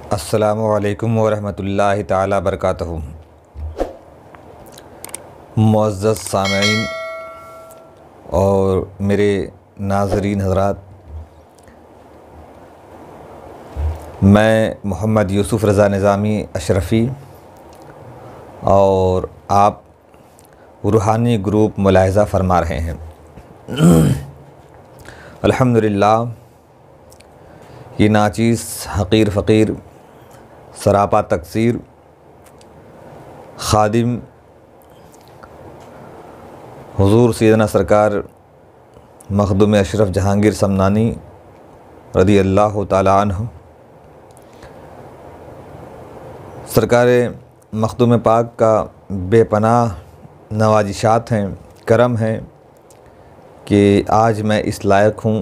अस्सलामुअलैकुम वरहमतुल्लाहि ताला बरकातहू। मुअज़्ज़ज़ सामईन और मेरे नाज़रीन हज़रात, मैं मोहम्मद यूसुफ़ रज़ा निज़ामी अशरफ़ी और आप रूहानी ग्रुप मुलाहिज़ा फ़रमा रहे हैं। अल्हम्दुलिल्लाह, ये नाचीज़ हक़ीर फ़क़ीर सरापा तक़सीर ख़ादिम हुज़ूर सैयदना सरकार मख़दूम अशरफ जहांगीर समनानी रज़ी अल्लाह ताला अन्हु, सरकार मख़दूम पाक का बेपनाह नवाजिशात हैं, करम हैं कि आज मैं इस लायक हूँ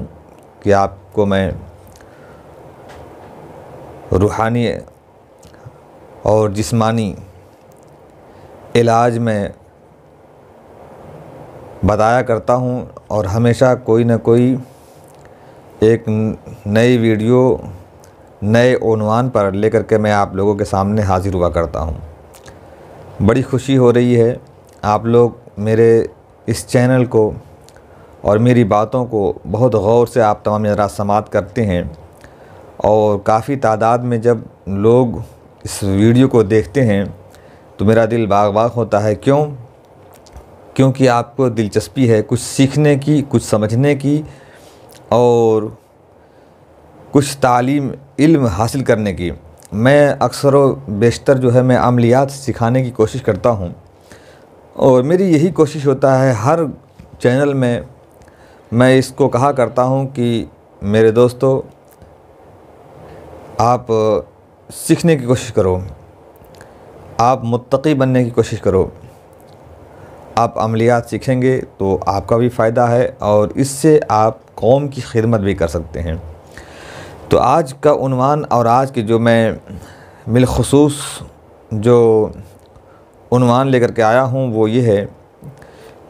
कि आपको मैं रूहानी और जिस्मानी इलाज में बताया करता हूँ और हमेशा कोई न कोई एक नई वीडियो नए उन्वान पर लेकर के मैं आप लोगों के सामने हाज़िर हुआ करता हूँ। बड़ी खुशी हो रही है, आप लोग मेरे इस चैनल को और मेरी बातों को बहुत गौर से आप तमाम हज़रात समाअत करते हैं और काफ़ी तादाद में जब लोग इस वीडियो को देखते हैं तो मेरा दिल बाग बाग होता है। क्योंकि आपको दिलचस्पी है कुछ सीखने की, कुछ समझने की और कुछ तालीम इल्म हासिल करने की। मैं अक्सर व बेशतर जो है मैं अमलियात सिखाने की कोशिश करता हूँ और मेरी यही कोशिश होता है हर चैनल में। मैं इसको कहा करता हूँ कि मेरे दोस्तों, आप सीखने की कोशिश करो, आप मुत्तकी बनने की कोशिश करो। आप अमलियात सीखेंगे तो आपका भी फ़ायदा है और इससे आप कौम की खिदमत भी कर सकते हैं। तो आज का उन्वान और आज की जो मैं बिलख़ुसूस जो उन्वान लेकर के आया हूँ वो ये है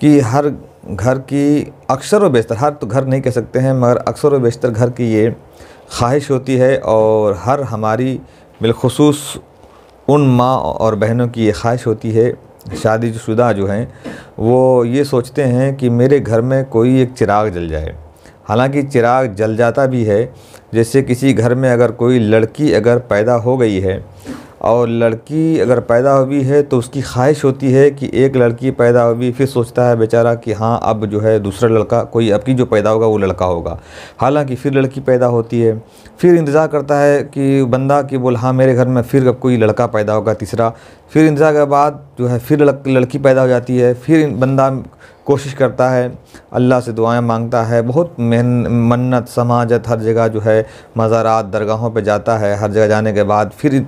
कि हर घर की अक्सर व बेशतर, हर तो घर नहीं कह सकते हैं मगर अक्सर व बेशतर घर की ये ख्वाहिश होती है और हर हमारी बिलख़ुसूस उन माँ और बहनों की ये ख्वाहिश होती है, शादीशुदा जो हैं वो ये सोचते हैं कि मेरे घर में कोई एक चिराग जल जाए। हालांकि चिराग जल जाता भी है। जैसे किसी घर में अगर कोई लड़की अगर पैदा हो गई है और लड़की अगर पैदा हुई है तो उसकी ख्वाहिश होती है कि एक लड़की पैदा हुई, फिर सोचता है बेचारा कि हाँ अब जो है दूसरा लड़का कोई अब की जो पैदा होगा वो लड़का होगा। हालांकि फिर लड़की पैदा होती है, फिर इंतज़ार करता है कि बंदा कि बोल हाँ मेरे घर में फिर अब कोई लड़का पैदा होगा तीसरा। फिर इंतज़ार के बाद जो है फिर लड़की पैदा हो जाती है। फिर बंदा कोशिश करता है, अल्लाह से दुआएं मांगता है, बहुत मन्नत समाजत हर जगह जो है मज़ारात दरगाहों पे जाता है। हर जगह जाने के बाद फिर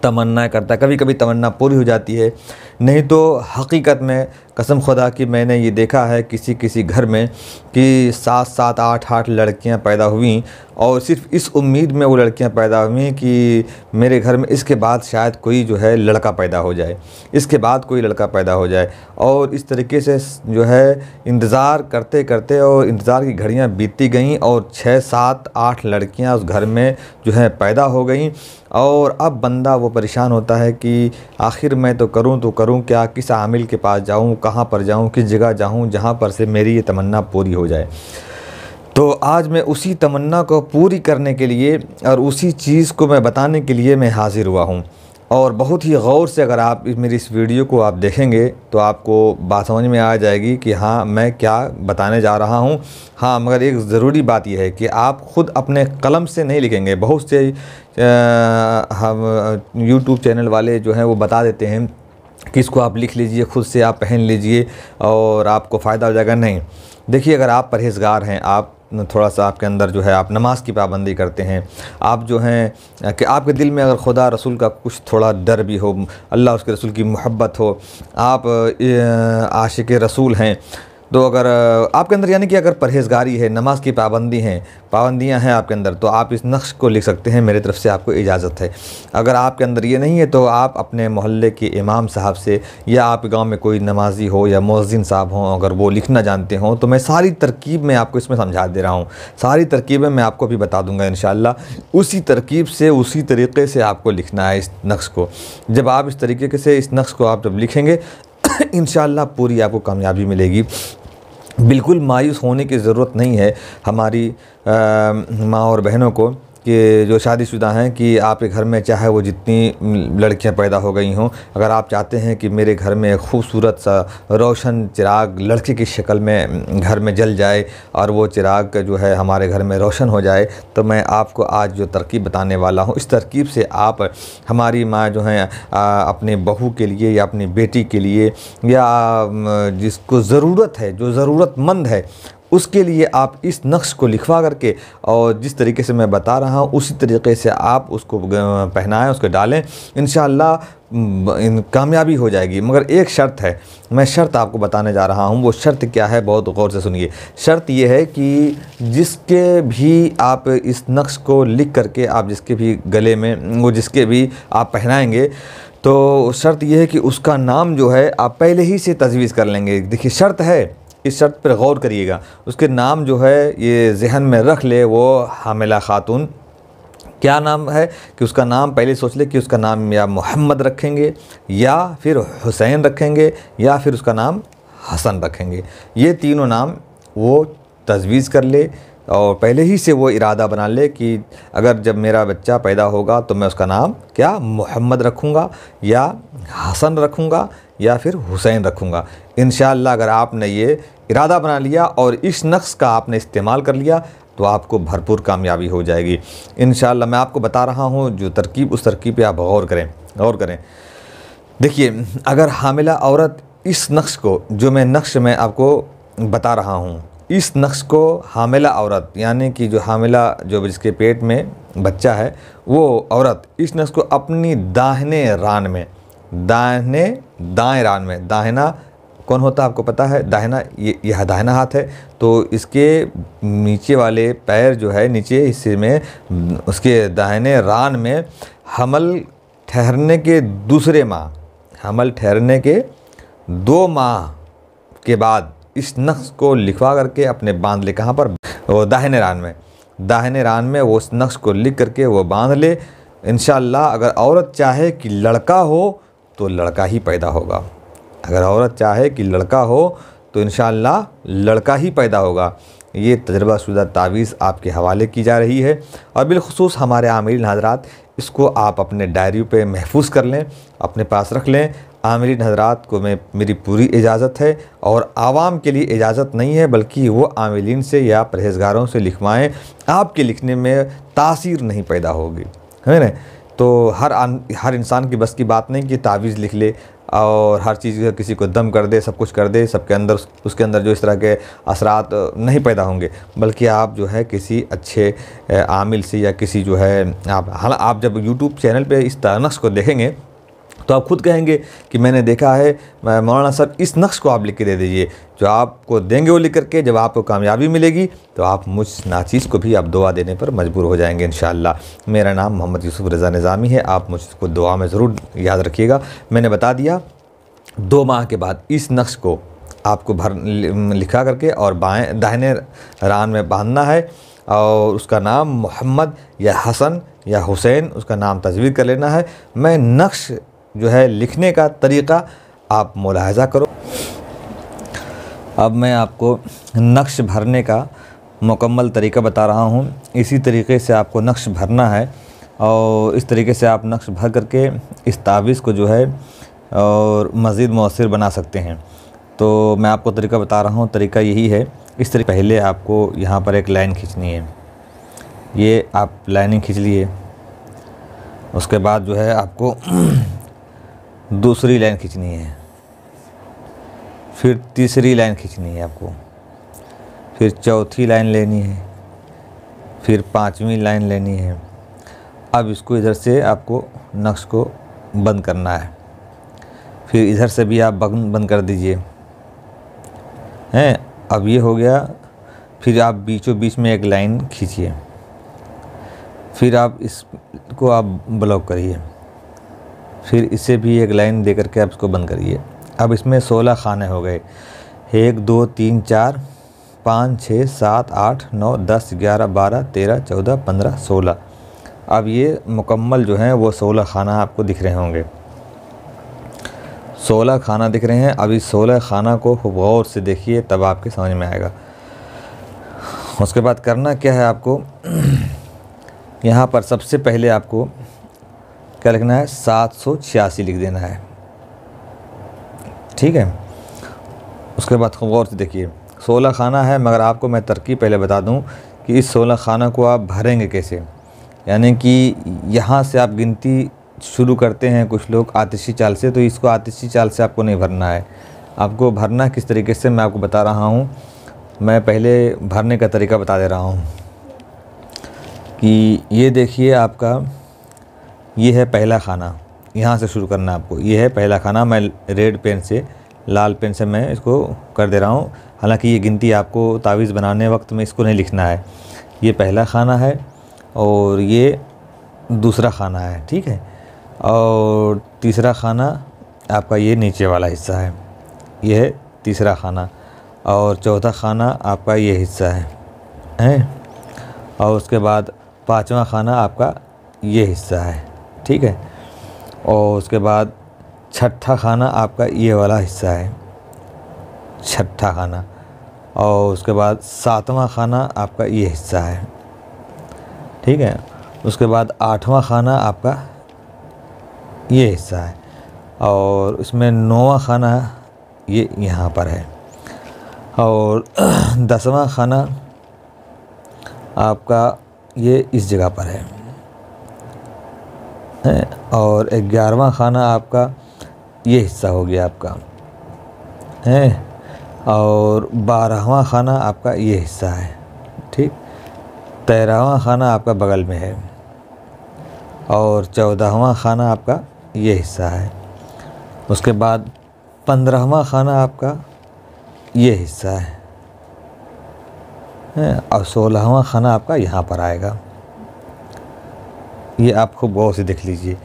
तमन्ना करता है, कभी कभी तमन्ना पूरी हो जाती है, नहीं तो हकीकत में कसम खुदा की मैंने ये देखा है किसी किसी घर में कि 7-7 8-8 लड़कियां पैदा हुई और सिर्फ इस उम्मीद में वो लड़कियां पैदा हुई कि मेरे घर में इसके बाद शायद कोई जो है लड़का पैदा हो जाए, इसके बाद कोई लड़का पैदा हो जाए। और इस तरीके से जो है इंतज़ार करते करते और इंतज़ार की घड़ियां बीतती गईं और 6-7-8 लड़कियां उस घर में जो है पैदा हो गईं। और अब बंदा वो परेशान होता है कि आखिर मैं तो करूं क्या, किस आमिल के पास जाऊं, कहाँ पर जाऊं, किस जगह जाऊं जहाँ पर से मेरी ये तमन्ना पूरी हो जाए। तो आज मैं उसी तमन्ना को पूरी करने के लिए और उसी चीज़ को मैं बताने के लिए मैं हाज़िर हुआ हूँ। और बहुत ही गौर से अगर आप मेरी इस वीडियो को आप देखेंगे तो आपको बात समझ में आ जाएगी कि हाँ मैं क्या बताने जा रहा हूँ। हाँ, मगर एक ज़रूरी बात यह है कि आप ख़ुद अपने कलम से नहीं लिखेंगे। बहुत से हम यूट्यूब चैनल वाले जो हैं वो बता देते हैं कि इसको आप लिख लीजिए, ख़ुद से आप पहन लीजिए और आपको फ़ायदा हो जाएगा। नहीं, देखिए, अगर आप परहेज़गार हैं, आप थोड़ा सा आपके अंदर जो है आप नमाज की पाबंदी करते हैं, आप जो हैं कि आपके दिल में अगर खुदा रसूल का कुछ थोड़ा डर भी हो, अल्लाह उसके रसूल की मोहब्बत हो, आप आशिक रसूल हैं, तो अगर आपके अंदर यानी कि अगर परहेज़गारी है, नमाज की पाबंदियाँ हैं आपके अंदर, तो आप इस नक्श को लिख सकते हैं, मेरी तरफ से आपको इजाज़त है। अगर आपके अंदर ये नहीं है तो आप अपने मोहल्ले के इमाम साहब से, या आप गांव में कोई नमाजी हो या मुअज्जिन साहब हों, अगर वो लिखना जानते हों, तो मैं सारी तरकीब मैं आपको इसमें समझा दे रहा हूँ। सारी तरकीबें मैं आपको भी बता दूँगा इंशाअल्लाह। उसी तरकीब से, उसी तरीक़े से आपको लिखना है इस नक्श को। जब आप इस तरीके से इस नक्श को आप जब लिखेंगे इंशाअल्लाह पूरी आपको कामयाबी मिलेगी। बिल्कुल मायूस होने की ज़रूरत नहीं है हमारी माँ और बहनों को, कि जो शादीशुदा हैं, कि आपके घर में चाहे वो जितनी लड़कियां पैदा हो गई हों, अगर आप चाहते हैं कि मेरे घर में खूबसूरत सा रोशन चिराग लड़के की शक्ल में घर में जल जाए और वो चिराग जो है हमारे घर में रोशन हो जाए, तो मैं आपको आज जो तरकीब बताने वाला हूँ, इस तरकीब से आप हमारी माँ जो हैं अपने बहू के लिए या अपनी बेटी के लिए, या जिसको ज़रूरत है, जो ज़रूरतमंद है, उसके लिए आप इस नक्श को लिखवा करके, और जिस तरीके से मैं बता रहा हूँ उसी तरीके से आप उसको पहनाएं, उसको डालें, इंशाअल्लाह कामयाबी हो जाएगी। मगर एक शर्त है, मैं शर्त आपको बताने जा रहा हूँ। वो शर्त क्या है, बहुत गौर से सुनिए। शर्त ये है कि जिसके भी आप इस नक्श को लिख करके आप जिसके भी गले में, वो जिसके भी आप पहनाएंगे, तो शर्त यह है कि उसका नाम जो है आप पहले ही से तजवीज़ कर लेंगे। देखिए शर्त है, इस शर्त पर गौर करिएगा। उसके नाम जो है ये ज़हन में रख ले, वो हामिला खातून क्या नाम है, कि उसका नाम पहले सोच ले कि उसका नाम या मोहम्मद रखेंगे, या फिर हुसैन रखेंगे, या फिर उसका नाम हसन रखेंगे। ये तीनों नाम वो तजवीज़ कर ले, और पहले ही से वो इरादा बना ले कि अगर जब मेरा बच्चा पैदा होगा तो मैं उसका नाम क्या मोहम्मद रखूँगा, या हसन रखूँगा, या फिर हुसैन रखूँगा। इंशाअल्लाह अगर आपने ये इरादा बना लिया और इस नक्श का आपने इस्तेमाल कर लिया, तो आपको भरपूर कामयाबी हो जाएगी इंशाअल्लाह। मैं आपको बता रहा हूँ जो तरकीब, उस तरकीब पे आप गौर करें। देखिए, अगर हामिला औरत इस नक्श को, जो मैं नक्श में आपको बता रहा हूँ, इस नक्श को हामिला औरत, यानी कि जो हामिला, जो जिसके पेट में बच्चा है, वो औरत इस नक्श को अपनी दाहिने रान में, दाएं रान में, दाहिना कौन होता है आपको पता है, दाहिना, यह दाहिना हाथ है, तो इसके नीचे वाले पैर जो है, नीचे हिस्से में, उसके दाहिने रान में हमल ठहरने के 2 माह के बाद इस नक्श को लिखवा करके अपने बांध ले। कहाँ पर, वो दाहिने रान में वो उस नक्श को लिख करके वो बांध ले। इंशाअल्लाह अगर औरत चाहे कि लड़का हो तो लड़का ही पैदा होगा, अगर औरत चाहे कि लड़का हो तो इंशाअल्लाह लड़का ही पैदा होगा। ये तजर्बाशुदा तावीज़ आपके हवाले की जा रही है, और बिलखुसूस हमारे आमिरीन हज़रात, इसको आप अपने डायरी पे महफूज कर लें, अपने पास रख लें। आमिरीन हज़रात को मेरी पूरी इजाज़त है, और आवाम के लिए इजाज़त नहीं है, बल्कि वो आमिलीन से या परहेज़गारों से लिखवाएँ, आपके लिखने में तासीर नहीं पैदा होगी, है ना। तो हर इंसान की बस की बात नहीं कि तावीज़ लिख ले और हर चीज़ किसी को दम कर दे, सब कुछ कर दे, सबके अंदर, उसके अंदर जो इस तरह के असरात नहीं पैदा होंगे। बल्कि आप जो है किसी अच्छे आमिल से, या किसी जो है आप जब यूट्यूब चैनल पे इस नक्श को देखेंगे तो आप खुद कहेंगे कि मैंने देखा है मौलाना साहब, इस नक्श को आप लिख के दे दीजिए। जो आपको देंगे वो लिख करके, जब आपको कामयाबी मिलेगी तो आप मुझ नाचीज़ को भी आप दुआ देने पर मजबूर हो जाएंगे इंशाअल्लाह। मेरा नाम मोहम्मद यूसुफ रज़ा निज़ामी है, आप मुझको दुआ में ज़रूर याद रखिएगा। मैंने बता दिया, 2 माह के बाद इस नक्श को आपको लिखा करके और दाहिने रान में बांधना है, और उसका नाम मोहम्मद या हसन या हुसैन, उसका नाम तजवीज़ कर लेना है। मैं नक्श जो है लिखने का तरीक़ा आप मुलाहज़ा करो। अब मैं आपको नक्श भरने का मुकम्मल तरीक़ा बता रहा हूँ। इसी तरीक़े से आपको नक्श भरना है, और इस तरीके से आप नक्श भर करके इस तावीज़ को जो है और मज़ीद मौसर बना सकते हैं। तो मैं आपको तरीक़ा बता रहा हूँ, तरीक़ा यही है। इस तरीके पहले आपको यहाँ पर एक लाइन खींचनी है, ये आप लाइनिंग खींच लिए। उसके बाद जो है आपको दूसरी लाइन खींचनी है, फिर तीसरी लाइन खींचनी है आपको, फिर चौथी लाइन लेनी है, फिर 5वीं लाइन लेनी है। अब इसको इधर से आपको नक्श को बंद करना है, फिर इधर से भी आप बंद कर दीजिए, हैं। अब ये हो गया, फिर आप बीचों बीच में एक लाइन खींचिए, फिर आप इसको आप ब्लॉक करिए, फिर इसे भी एक लाइन दे करके आप इसको बंद करिए। अब इसमें 16 खाने हो गए, 1 2 3 4 5 6 7 8 9 10 11 12 13 14 15 16। अब ये मुकम्मल जो हैं वो 16 खाना आपको दिख रहे होंगे, 16 खाना दिख रहे हैं। अब इस 16 खाना को गौर से देखिए, तब आपके समझ में आएगा। उसके बाद करना क्या है आपको, यहाँ पर सबसे पहले आपको क्या लिखना है, 786 लिख देना है, ठीक है। उसके बाद गौर से देखिए, 16 खाना है, मगर आपको मैं तरकीब पहले बता दूं कि इस 16 खाना को आप भरेंगे कैसे। यानी कि यहाँ से आप गिनती शुरू करते हैं कुछ लोग आतिशी चाल से, तो इसको आतिशी चाल से आपको नहीं भरना है। आपको भरना किस तरीके से मैं आपको बता रहा हूँ। मैं पहले भरने का तरीका बता दे रहा हूँ कि ये देखिए, आपका ये है पहला खाना, यहाँ से शुरू करना है आपको। ये है पहला खाना, मैं रेड पेन से, लाल पेन से मैं इसको कर दे रहा हूँ। हालांकि ये गिनती आपको तावीज़ बनाने वक्त में इसको नहीं लिखना है। ये पहला खाना है और ये दूसरा खाना है, ठीक है। और तीसरा खाना आपका ये नीचे वाला हिस्सा है, ये है तीसरा खाना। और चौथा खाना आपका ये हिस्सा है। और उसके बाद पांचवा खाना आपका ये हिस्सा है, ठीक है। और उसके बाद छठा खाना आपका ये वाला हिस्सा है, छठा खाना। और उसके बाद सातवां खाना आपका ये हिस्सा है, ठीक है। उसके बाद आठवां खाना आपका ये हिस्सा है। और इसमें 9वां खाना ये यहाँ पर है। और 10वां खाना आपका ये इस जगह पर है। और 11वां खाना आपका ये हिस्सा हो गया आपका है। और 12वां खाना आपका ये हिस्सा है, ठीक। 13वां खाना आपका बगल में है। और 14वां खाना आपका ये हिस्सा है। उसके बाद 15वां खाना आपका ये हिस्सा है। और 16वां खाना आपका यहाँ पर आएगा। ये आप खूब गौर से देख लीजिए।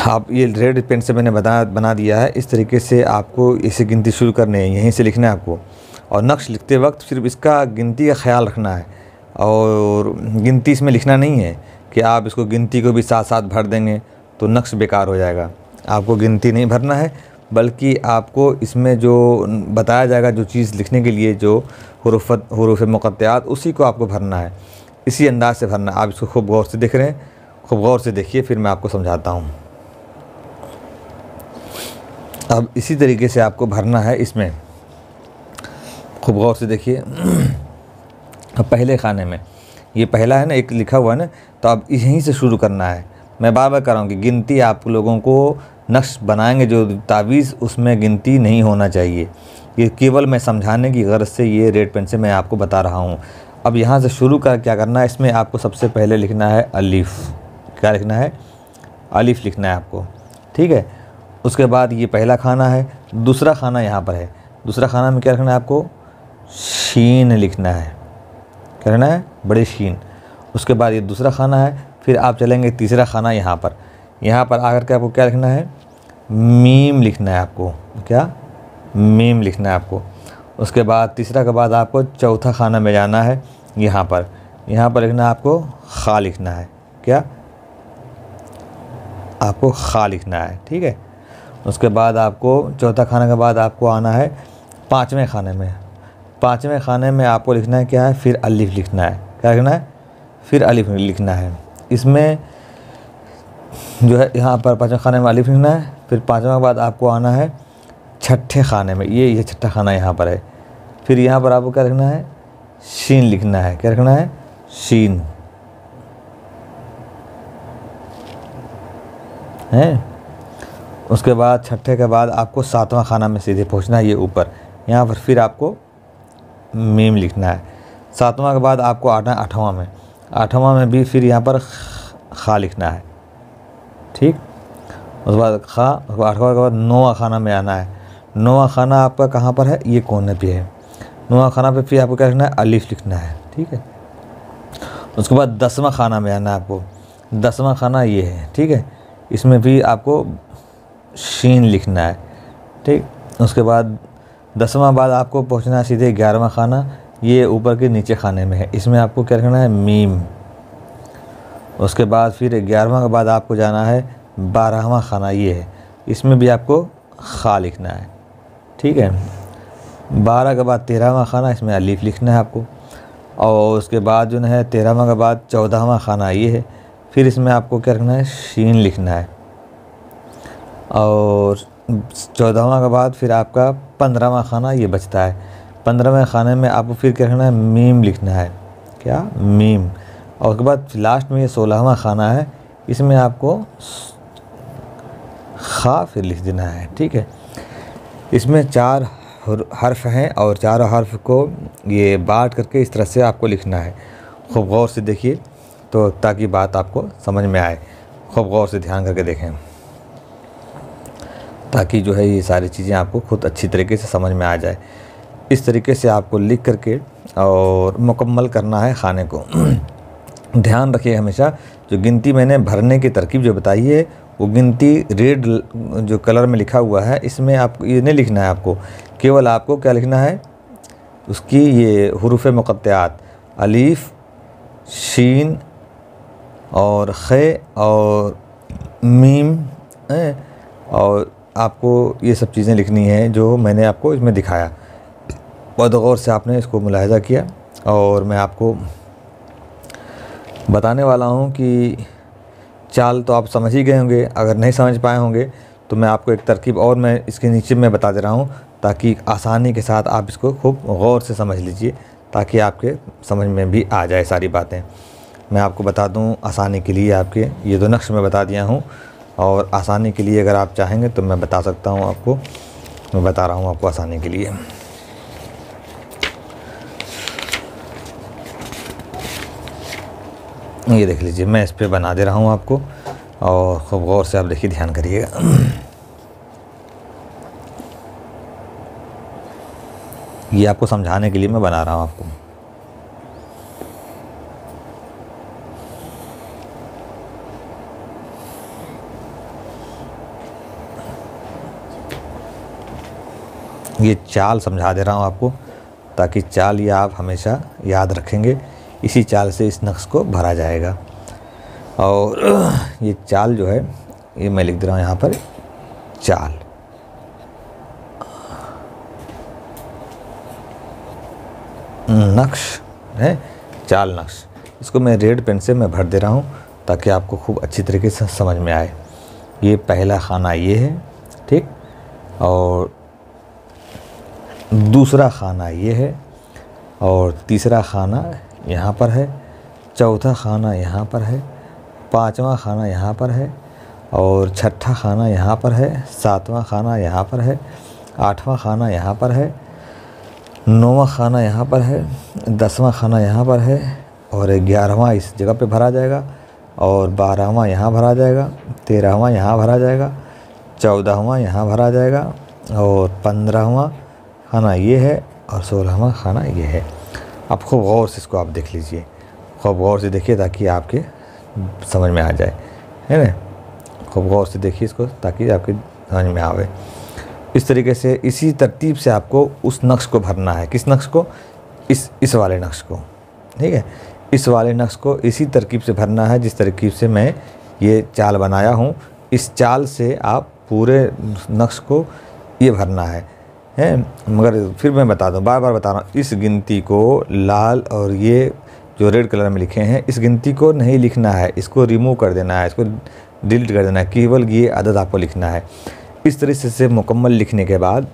आप ये रेड पेन से मैंने बना दिया है। इस तरीके से आपको इसे गिनती शुरू करनी है, यहीं से लिखना है आपको। और नक्श लिखते वक्त सिर्फ इसका गिनती का ख्याल रखना है, और गिनती इसमें लिखना नहीं है कि आप इसको गिनती को भी साथ साथ भर देंगे तो नक्श बेकार हो जाएगा। आपको गिनती नहीं भरना है, बल्कि आपको इसमें जो बताया जाएगा, जो चीज़ लिखने के लिए जो हुरूफ मुक़त्तिआत, उसी को आपको भरना है। इसी अंदाज से भरना। आप इसको खूब गौर से देख रहे हैं, खूब गौर से देखिए, फिर मैं आपको समझाता हूँ। अब इसी तरीके से आपको भरना है इसमें, खूब गौर से देखिए। अब पहले खाने में ये पहला है ना, एक लिखा हुआ है ना, तो अब यहीं से शुरू करना है। मैं बार बार कर रहा हूँ कि गिनती आप लोगों को नक्श बनाएंगे जो तावीज़, उसमें गिनती नहीं होना चाहिए। ये केवल मैं समझाने की गर्ज से ये रेड पेन से मैं आपको बता रहा हूँ। अब यहाँ से शुरू कर क्या करना है, इसमें आपको सबसे पहले लिखना है अलिफ। क्या लिखना है? अलिफ लिखना है आपको, ठीक है। उसके बाद ये पहला खाना है। दूसरा खाना यहाँ पर है। दूसरा खाना में क्या लिखना है आपको? शीन लिखना है। क्या लिखना है? बड़े शीन। उसके बाद ये दूसरा खाना है। फिर आप चलेंगे तीसरा खाना यहाँ पर। यहाँ पर आकर के आपको क्या लिखना है? मीम लिखना है आपको। क्या? मीम लिखना है आपको। उसके बाद तीसरा के बाद आपको चौथा खाना में जाना है। यहाँ पर लिखना है आपको खा लिखना है। क्या? आपको खा लिखना है, ठीक है। उसके बाद आपको चौथा खाने के बाद आपको आना है पाँचवें खाने में। पाँचवें खाने में आपको लिखना है क्या है? फिर अलिफ लिखना है। क्या लिखना है? फिर अलिफ लिखना है। इसमें जो है यहाँ पर पाँचवें खाने में अलिफ लिखना है। फिर पाँचवें के बाद आपको आना है छठे खाने में। ये छठा खाना यहाँ पर है। फिर यहाँ पर आपको क्या लिखना है? शीन लिखना है। क्या लिखना है? शीन है। उसके बाद छठे के बाद आपको सातवां खाना में सीधे पहुँचना है, ये ऊपर। यहाँ पर फिर आपको मीम लिखना है। सातवां के बाद आपको आना है आठवां में। आठवां में भी फिर यहाँ पर खा लिखना है, ठीक। उसके बाद खा। आठवां के बाद नौवां खाना में आना है। 9वां खाना आपका कहाँ पर है, ये कोने पे है। 9वां खाना पे फिर आपको क्या लिखना है, अलिफ लिखना है, ठीक है। उसके बाद 10वां खाना में आना है आपको। 10वां खाना ये है, ठीक है। इसमें भी आपको शीन लिखना है, ठीक। उसके बाद 10वां बाद आपको पहुंचना है सीधे 11वां खाना, ये ऊपर के नीचे खाने में है, इसमें आपको क्या लिखना है, मीम। उसके बाद फिर 11वां के बाद आपको जाना है 12वां खाना, ये है, इसमें भी आपको खा लिखना है, ठीक है। 12 के बाद 13वां खाना, इसमें अलीफ लिखना है आपको। और उसके बाद जो है 13वां के बाद 14वां खाना ये है, फिर इसमें आपको क्या रखना है, शीन लिखना है। और 14वां के बाद फिर आपका 15वां खाना ये बचता है। 15वें खाने में आपको फिर क्या रखना है, मीम लिखना है, क्या, मीम। और उसके बाद लास्ट में ये 16वां खाना है, इसमें आपको खा फिर लिख देना है, ठीक है। इसमें 4 हर्फ हैं और चारों हर्फ को ये बांट करके इस तरह से आपको लिखना है। खूब गौर से देखिए तो ताकि बात आपको समझ में आए, खूब गौर से ध्यान करके देखें, ताकि जो है ये सारी चीज़ें आपको खुद अच्छी तरीके से समझ में आ जाए। इस तरीके से आपको लिख करके और मुकम्मल करना है खाने को। ध्यान रखिए हमेशा, जो गिनती मैंने भरने की तरकीब जो बताई है, वो गिनती रेड जो कलर में लिखा हुआ है, इसमें आपको ये नहीं लिखना है। आपको केवल आपको क्या लिखना है, उसकी ये हुरूफ मुक़त्तआत अलीफ, शीन और खे और मीम है, और आपको ये सब चीज़ें लिखनी है जो मैंने आपको इसमें दिखाया। बहुत गौर से आपने इसको मुलाहिज़ा किया और मैं आपको बताने वाला हूँ कि चाल तो आप समझ ही गए होंगे। अगर नहीं समझ पाए होंगे तो मैं आपको एक तरकीब और मैं इसके नीचे में बता दे रहा हूँ, ताकि आसानी के साथ आप इसको खूब गौर से समझ लीजिए, ताकि आपके समझ में भी आ जाए सारी बातें। मैं आपको बता दूँ आसानी के लिए, आपके ये 2 नक्श मैं बता दिया हूँ, और आसानी के लिए अगर आप चाहेंगे तो मैं बता सकता हूँ आपको, मैं बता रहा हूँ आपको आसानी के लिए। ये देख लीजिए, मैं इस पे बना दे रहा हूँ आपको, और खूब गौर से आप देखिए, ध्यान करिएगा। ये आपको समझाने के लिए मैं बना रहा हूँ आपको। ये चाल समझा दे रहा हूँ आपको, ताकि चाल ये आप हमेशा याद रखेंगे। इसी चाल से इस नक्श को भरा जाएगा। और ये चाल जो है, ये मैं लिख दे रहा हूँ यहाँ पर, चाल। नक्श है, चाल नक्श। इसको मैं रेड पेन से मैं भर दे रहा हूँ, ताकि आपको खूब अच्छी तरीके से समझ में आए। ये पहला खाना ये है, ठीक, और दूसरा खाना ये है, और तीसरा खाना यहाँ पर है, चौथा खाना यहाँ पर है, 5वां खाना यहाँ पर है, और 6ठा खाना यहाँ पर है, 7वां खाना यहाँ पर है, 8वां खाना यहाँ पर है, 9वां खाना यहाँ पर है, 10वां खाना यहाँ पर है, और 11वां इस जगह पे भरा जाएगा, और 12वां यहाँ भरा जाएगा, 13वां यहाँ भरा जाएगा, 14वां यहाँ भरा जाएगा, और 15वां खाना ये है, और 16वां खाना ये है। आप खूब गौर से इसको आप देख लीजिए, खूब गौर से देखिए, ताकि आपके समझ में आ जाए, है ना। खूब गौर से देखिए इसको, ताकि आपके समझ में आवे। इस तरीके से, इसी तरतीब से आपको उस नक्श को भरना है। किस नक्श को, इस वाले नक्श को, ठीक है। इस वाले नक्श को इसी तरकीब से भरना है, जिस तरकीब से मैं ये चाल बनाया हूँ। इस चाल से आप पूरे नक्श को ये भरना है। मगर फिर मैं बता दूं, बार बार बता रहा हूँ, इस गिनती को लाल और ये जो रेड कलर में लिखे हैं, इस गिनती को नहीं लिखना है, इसको रिमूव कर देना है, इसको डिलीट कर देना है। केवल ये अदद आपको लिखना है। इस तरीके से मुकम्मल लिखने के बाद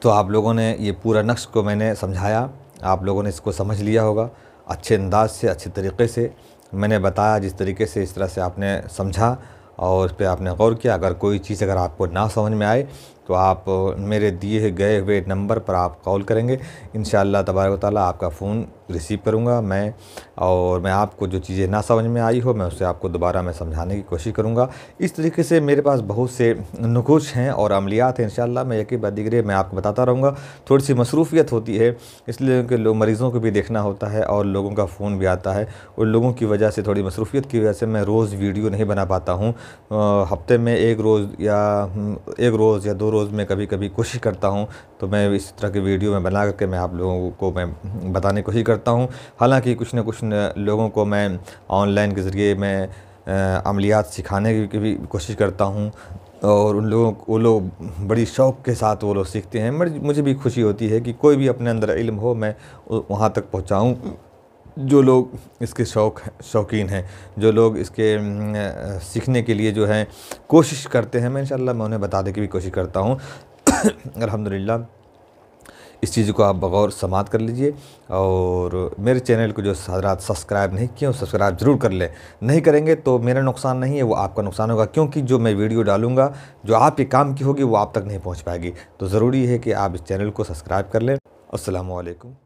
तो आप लोगों ने ये पूरा नक्श को मैंने समझाया, आप लोगों ने इसको समझ लिया होगा अच्छे अंदाज से, अच्छे तरीके से मैंने बताया। जिस तरीके से, इस तरह से आपने समझा और उस पर आपने गौर किया। अगर कोई चीज़ अगर आपको ना समझ में आए तो आप मेरे दिए गए हुए नंबर पर आप कॉल करेंगे, इंशाअल्लाह तबारक व तआला आपका फ़ोन रिसीव करूँगा मैं, और मैं आपको जो चीज़ें ना समझ में आई हो मैं उससे आपको दोबारा मैं समझाने की कोशिश करूँगा। इस तरीके से मेरे पास बहुत से नुकुश हैं और अमलियात हैं, इंशाअल्लाह मैं एक के बाद दीगरे मैं आपको बताता रहूँगा। थोड़ी सी मसरूफ़ियत होती है, इसलिए कि लोग मरीज़ों को भी देखना होता है और लोगों का फ़ोन भी आता है, उन लोगों की वजह से, थोड़ी मसरूफ़ियत की वजह से मैं रोज़ वीडियो नहीं बना पाता हूँ। हफ़्ते में 1 रोज़ या 2 रोज़ में कभी-कभी कोशिश करता हूँ, तो मैं इस तरह की वीडियो में बना करके मैं आप लोगों को मैं बताने की कोशिश करता हूँ। हालाँकि कुछ न कुछ लोगों को मैं ऑनलाइन के ज़रिए मैं अमलियात सिखाने की भी कोशिश करता हूँ, और वो लोग बड़ी शौक़ के साथ वो लोग सीखते हैं। मुझे भी खुशी होती है कि कोई भी अपने अंदर इल्म हो मैं वहाँ तक पहुँचाऊँ। जो लोग इसके शौकीन हैं, जो लोग इसके सीखने के लिए जो हैं कोशिश करते हैं, मैं इंशाअल्लाह मैं उन्हें बताने की भी कोशिश करता हूँ। अल्हम्दुलिल्लाह, इस चीज़ को आप बगौर समाअत कर लीजिए, और मेरे चैनल को जो हज़रात सब्सक्राइब नहीं किए वो सब्सक्राइब ज़रूर कर लें। नहीं करेंगे तो मेरा नुकसान नहीं है, वो आपका नुकसान होगा, क्योंकि जो मैं वीडियो डालूँगा जो आपके काम की होगी वो आप तक नहीं पहुँच पाएगी। तो ज़रूरी है कि आप इस चैनल को सब्सक्राइब कर लें। अस्सलामु अलैकुम।